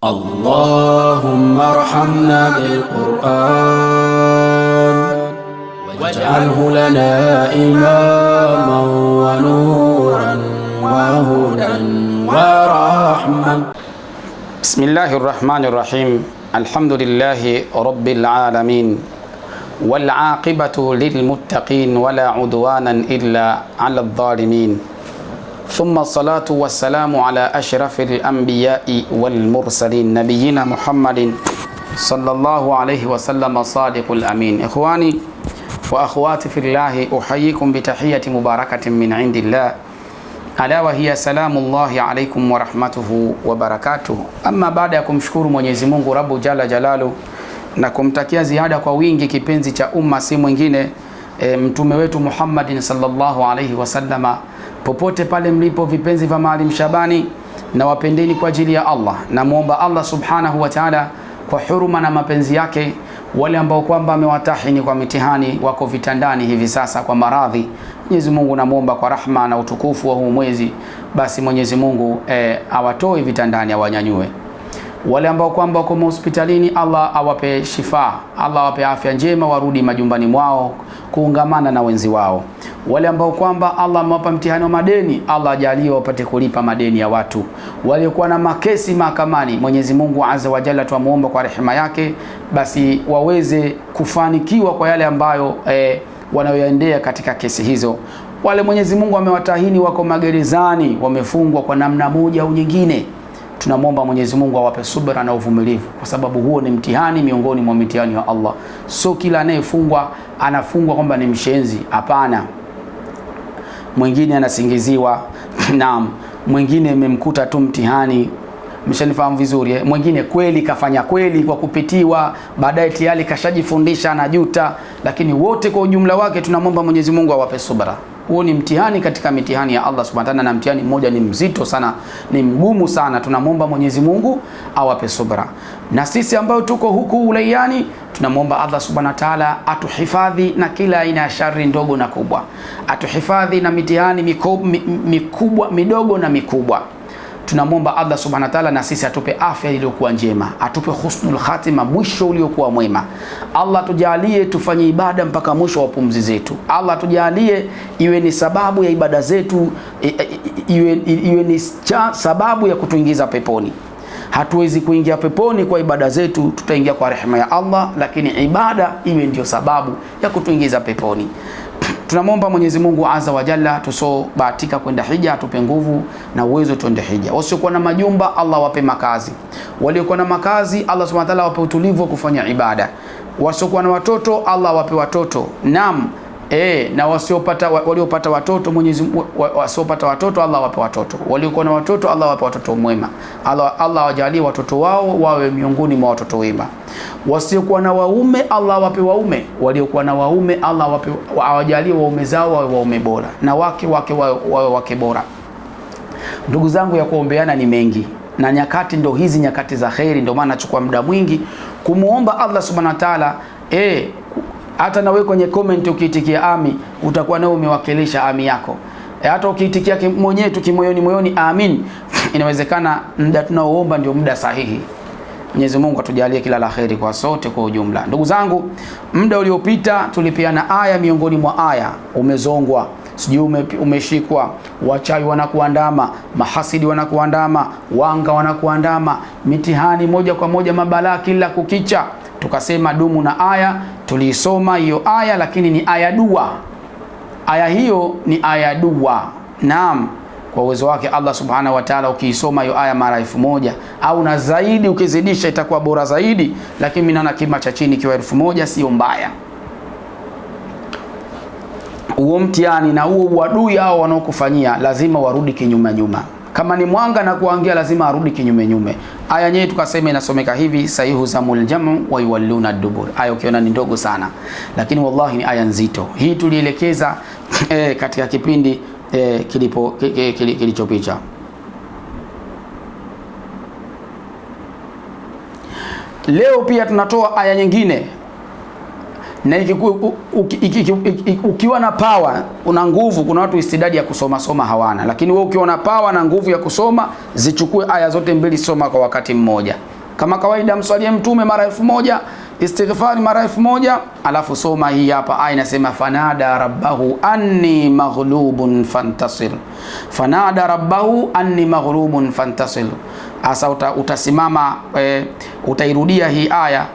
Allahumma arhamna bil Qur'an waj'alhu lana imaman wa nuran wa hudan wa rahman. Bismillahir rahmanir rahim. Alhamdulillahi rabbil alamin. Wal aqibatu lil muttaqin wala udwanan illa 'alal zalimin. Thumma salatu wassalamu ala ashrafil anbiya'i wal mursalin nabiyina Muhammadin sallallahu alayhi wa sallam sadiqul amin. Ikhwani wa akhwati fillahi, uhayyikum bi tahiyyati mubarakatin min indillah, ala wa hiya salamullahi alaykum wa rahmatuhu wa barakatuh. Amma baada ya kumshukuru Mwenyezi Mungu Rabbu Jalla Jalalu na kumtakia ziada kwa wingi kipenzi cha umma, si mwingine mtume wetu Muhammadin sallallahu alayhi wasallama. Popote pale mlipo vipenzi vya Maalim Shabani, na wapendeni kwa ajili ya Allah, na muomba Allah subhanahu wa ta'ala kwa huruma na mapenzi yake, wale ambao kwamba amewatahini kwa mitihani, wako vitandani hivi sasa kwa maradhi, Mwenyezi Mungu namuomba kwa rahma na utukufu wa huu mwezi, basi Mwenyezi Mungu awatoe vitandani, awanyanyue. Wale ambao kwamba wako hospitalini, Allah awape shifa, Allah awape afya njema, warudi majumbani mwao kuungamana na wenzi wao. Wale ambao kwamba Allah amewapa mtihani wa madeni, Allah ajalie wapate kulipa madeni ya watu. Waliokuwa na makesi mahakamani, Mwenyezi Mungu Azza wa Jalla tuamuomba kwa rehema yake, basi waweze kufanikiwa kwa yale ambayo wanayoendea katika kesi hizo. Wale Mwenyezi Mungu amewatahini wako magerezani, wamefungwa kwa namna moja au nyingine, tunamwomba Mwenyezi Mungu awape subra na uvumilivu, kwa sababu huo ni mtihani miongoni mwa mitihani wa Allah. So kila anayefungwa anafungwa kwamba ni mshenzi, hapana. Mwingine anasingiziwa naam, mwingine imemkuta tu mtihani, mshanifahamu vizuri. Mwingine kweli kafanya kweli kwa kupitiwa, baadaye tayari kashajifundisha anajuta, lakini wote kwa ujumla wake tunamwomba Mwenyezi Mungu awape subra. Huo ni mtihani katika mitihani ya Allah subhanahu wa ta'ala, na mtihani mmoja ni mzito sana, ni mgumu sana. Tunamwomba Mwenyezi Mungu awape subra. Na sisi ambao tuko huku ulayani, tunamwomba Allah subhanahu wa ta'ala atuhifadhi na kila aina ya shari ndogo na kubwa, atuhifadhi na mitihani mikubwa, midogo na mikubwa. Tunamwomba Allah subhanahu wa ta'ala na sisi atupe afya iliyokuwa njema, atupe husnul khatima, mwisho uliokuwa mwema. Allah tujalie tufanye ibada mpaka mwisho wa pumzi zetu. Allah tujalie iwe ni sababu ya ibada zetu, iwe ni sababu ya kutuingiza peponi. Hatuwezi kuingia peponi kwa ibada zetu, tutaingia kwa rehema ya Allah, lakini ibada iwe ndio sababu ya kutuingiza peponi. Tunamwomba Mwenyezi Mungu Azza wa Jalla tusobahatika kwenda hija atupe nguvu na uwezo tuende hija. Wasiokuwa na majumba, Allah wape makazi. Waliokuwa na makazi, Allah Subhanahu wa Ta'ala wape utulivu wa kufanya ibada. Wasiokuwa na watoto, Allah wape watoto. Naam, na waliopata watoto, Mwenyezi Mungu wasiopata watoto, Allah wape watoto. Waliokuwa na watoto, Allah wape watoto mwema. Allah wajalie watoto wao wawe miongoni mwa watoto wema. Wasiokuwa na waume, Allah wape waume. Waliokuwa na waume, Allah awajalie waume zao wawe waume bora, na wake wawe wake bora. Ndugu zangu, ya kuombeana ni mengi, na nyakati ndo hizi nyakati za khairi, ndio maana nachukua muda mwingi kumuomba Allah subhanahu wa ta'ala. Hata na wewe kwenye comment ukiitikia ami, utakuwa nao umewakilisha ami yako. Hata ukiitikia mwenyewe tu kimoyoni amin, inawezekana muda tunaoomba ndio muda sahihi. Mwenyezi Mungu atujalie kila la kheri kwa sote kwa ujumla. Ndugu zangu, muda uliopita tulipeana aya, miongoni mwa aya umezongwa, sijui umeshikwa, wachawi wanakuandama, mahasidi wanakuandama, wanga wanakuandama, mitihani moja kwa moja, mabalaa kila kukicha. Tukasema dumu na aya, tuliisoma hiyo aya, lakini ni aya dua. Aya hiyo ni aya dua. Naam, kwa uwezo wake Allah subhanahu wa ta'ala, ukiisoma hiyo aya mara 1000 au na zaidi, ukizidisha itakuwa bora zaidi, lakini mimi naona kima cha chini kiwa 1000 sio mbaya. Huo mtihani na huo uadui hao wanaokufanyia lazima warudi kinyume nyuma. Kama ni mwanga na kuangia, lazima arudi kinyume nyume. Aya yenyewe tukasema inasomeka hivi: sayuhzamul jamu wa yuwalluna dubur. Aya ukiona ni ndogo sana, lakini wallahi ni aya nzito. Hii tulielekeza katika kipindi kilichopita. Leo pia tunatoa aya nyingine, na ukiwa na power, una nguvu. Kuna watu istidadi ya kusoma hawana, lakini wewe ukiwa na power na nguvu ya kusoma, zichukue aya zote mbili, soma kwa wakati mmoja. Kama kawaida mswalie mtume mara 1000, istighfari mara 1000, alafu soma hii hapa aya inasema fanada rabbahu anni maghlubun fantasir. Fanada rabbahu anni maghlubun fantasir. Asa utasimama utairudia hii aya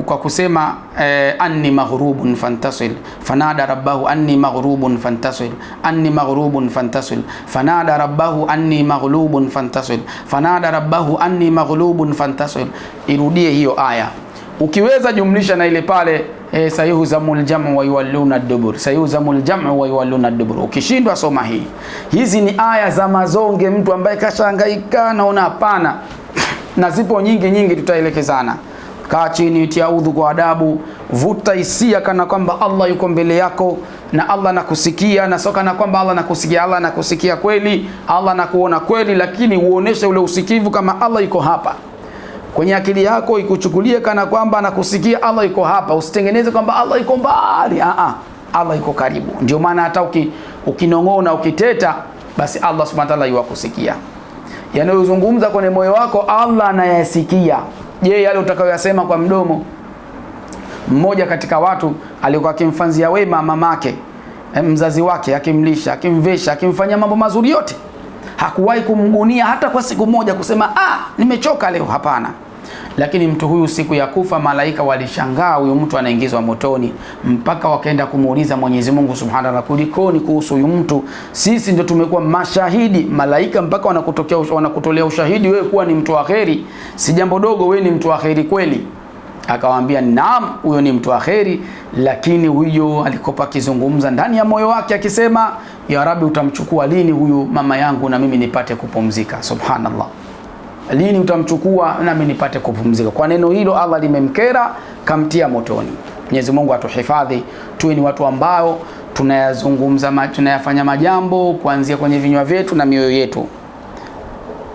kwa kusema anni maghrubun fantasir. Fanada rabbahu anni maghrubun fantasir. Anni maghrubun fantasir. Fanada rabbahu anni maghlubun fantasir. Fanada rabbahu anni maghlubun fantasir. Irudie hiyo aya. Ukiweza jumlisha na ile pale sayuhzamul jam'u wa yuwalluna ad-dubur. Sayuhzamul jam'u wa yuwalluna ad-dubur. Ukishindwa soma hii. Hizi ni aya za mazonge, mtu ambaye kashangaika naona hapana. Na zipo nyingi tutaelekezana. Kaa chini, tia udhu kwa adabu, vuta hisia kana kwamba Allah yuko mbele yako na Allah anakusikia, na soka na kwamba Allah anakusikia. Allah anakusikia kweli, Allah anakuona kweli, lakini uoneshe ule usikivu kama Allah yuko hapa. Kwenye akili yako ikuchukulie kana kwamba anakusikia, Allah yuko hapa. Usitengeneze kwamba Allah yuko mbali. Allah yuko karibu. Ndio maana hata ukinong'ona, ukiteta, basi Allah subhanahu wa ta'ala yuwakusikia. Yanayozungumza kwenye moyo wako Allah anayasikia. Je, yale utakayoyasema kwa mdomo? Mmoja katika watu alikuwa akimfanzia wema mamake, mzazi wake, akimlisha, akimvesha, akimfanyia mambo mazuri yote. Hakuwahi kumgunia hata kwa siku moja kusema nimechoka leo, hapana. Lakini mtu huyu siku ya kufa malaika walishangaa, huyu mtu anaingizwa motoni, mpaka wakaenda kumuuliza Mwenyezi Mungu Subhanahu wa Ta'ala, kulikoni kuhusu huyu mtu? Sisi ndio tumekuwa mashahidi. Malaika mpaka wanakutolea ushahidi wewe kuwa ni mtu wa kheri. Si jambo dogo, wewe ni mtu wa kheri kweli. Akawaambia naam, huyo ni mtu wa kheri, lakini huyo alikopa kizungumza ndani ya moyo wake akisema, ya Rabbi, utamchukua lini huyu mama yangu na mimi nipate kupumzika? Subhanallah. Lini utamchukua na mimi nipate kupumzika? Kwa neno hilo Allah limemkera, kamtia motoni. Mwenyezi Mungu atuhifadhi, tuwe ni watu ambao tunayafanya majambo kuanzia kwenye vinywa vyetu na mioyo yetu,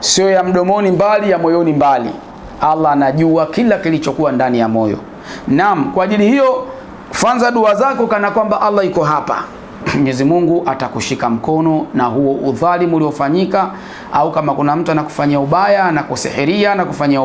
sio ya mdomoni mbali, ya moyoni mbali. Allah anajua kila kilichokuwa ndani ya moyo. Naam, kwa ajili hiyo fanza dua zako kana kwamba Allah yuko hapa. Mwenyezi Mungu atakushika mkono na huo udhalimu uliofanyika, au kama kuna mtu anakufanyia ubaya na kusihiria na kufanyia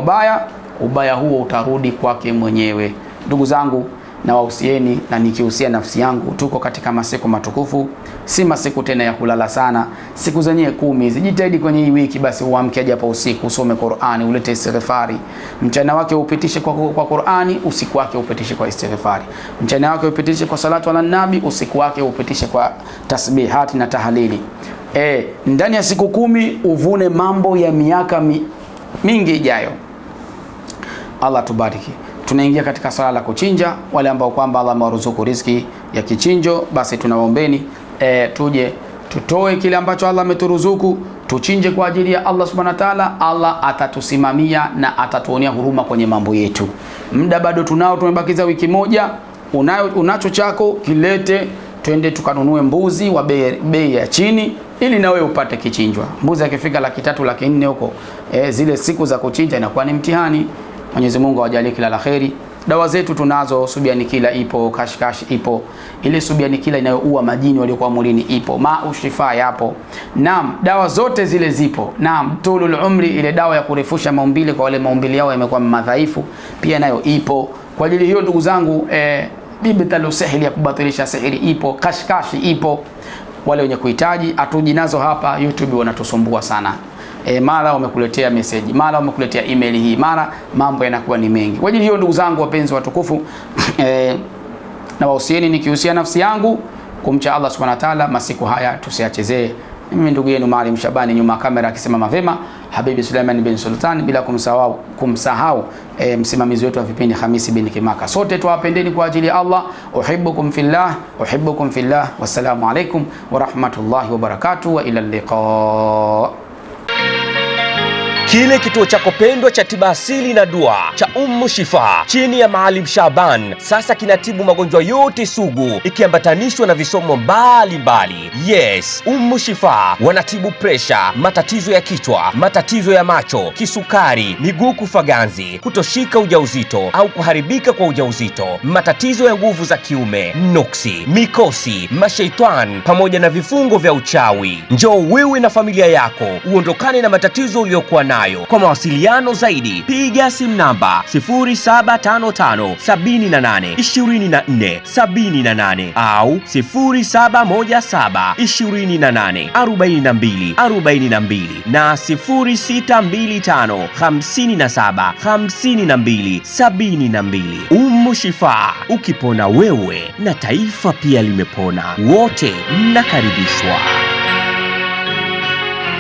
ubaya huo utarudi kwake mwenyewe. Ndugu zangu, na wahusieni na nikihusia nafsi yangu, tuko katika masiku matukufu, si masiku tena ya kulala sana. Siku zenyewe 10, zijitahidi kwenye hii wiki basi uamke japo usiku, usome Qur'ani, ulete istighfari. Mchana wake upitishe kwa Qur'ani, usiku wake upitishe kwa istighfari. Mchana wake upitishe kwa salatu ala nabi, usiku wake upitishe kwa tasbihati na tahlili. Ndani ya siku 10 uvune mambo ya miaka mingi ijayo. Allah tubariki. Tunaingia katika swala la kuchinja. Wale ambao kwamba Allah amewaruzuku riziki ya kichinjo, basi tunawaombeni tuje tutoe kile ambacho Allah ameturuzuku, tuchinje kwa ajili ya Allah subhanahu wa ta'ala. Allah atatusimamia na atatuonea huruma kwenye mambo yetu. Muda bado tunao, tumebakiza wiki moja. Unacho chako kilete, twende tukanunue mbuzi wa bei ya chini, ili na wewe upate kichinjwa. Mbuzi akifika 300,000 400,000 huko, zile siku za kuchinja inakuwa ni mtihani. Mwenyezi Mungu awajalie kila la kheri. Dawa zetu tunazo, subiani kila ipo, kashkash ipo, ile subiani kila inayoua majini waliokuwa mwilini ipo, maushifa yapo. Naam, dawa zote zile zipo. Naam, tulul umri, ile dawa ya kurefusha maumbile kwa wale maumbile yao yamekuwa madhaifu, pia nayo ipo. Kwa ajili hiyo ndugu zangu, bibtalu sihri, ya kubatilisha sihiri ipo, kashkashi ipo. Wale wenye kuhitaji atuji nazo hapa. YouTube wanatusumbua sana. Mara wamekuletea message, mara wamekuletea email hii, mara mambo yanakuwa ni mengi. Kwa ajili hiyo ndugu zangu wapenzi watukufu, na wahusieni nikihusia nafsi yangu kumcha Allah subhanahu wa ta'ala, masiku haya tusiachezee. Mimi ndugu yenu Maalim Shabani, nyuma kamera akisema mapema Habibi Suleiman bin Sultan, bila kumsahau msimamizi wetu wa vipindi Hamisi bin Kimaka. Sote tuwapendeni kwa ajili ya Allah. Uhibbukum fillah. Wassalamu alaikum wa rahmatullahi wa barakatuh, wa ila liqa. Kile kituo chako pendwa cha tiba asili na dua cha Shifa chini ya Maalim Shaban sasa kinatibu magonjwa yote sugu ikiambatanishwa na visomo mbalimbali. Yes, Shifa wanatibu presha, matatizo ya kichwa, matatizo ya macho, kisukari, miguu kufa ganzi, kutoshika ujauzito au kuharibika kwa ujauzito, matatizo ya nguvu za kiume, nuksi, mikosi, mashaitan pamoja na vifungo vya uchawi. Njoo wewe na familia yako uondokane na matatizo uliyokuwa nayo. nayo. Kwa mawasiliano zaidi piga simu namba 0755 78 24 78 au 0717 28 42 42 na 0625 57 52 72. Ummu Shifa, ukipona wewe na taifa pia limepona. Wote mnakaribishwa.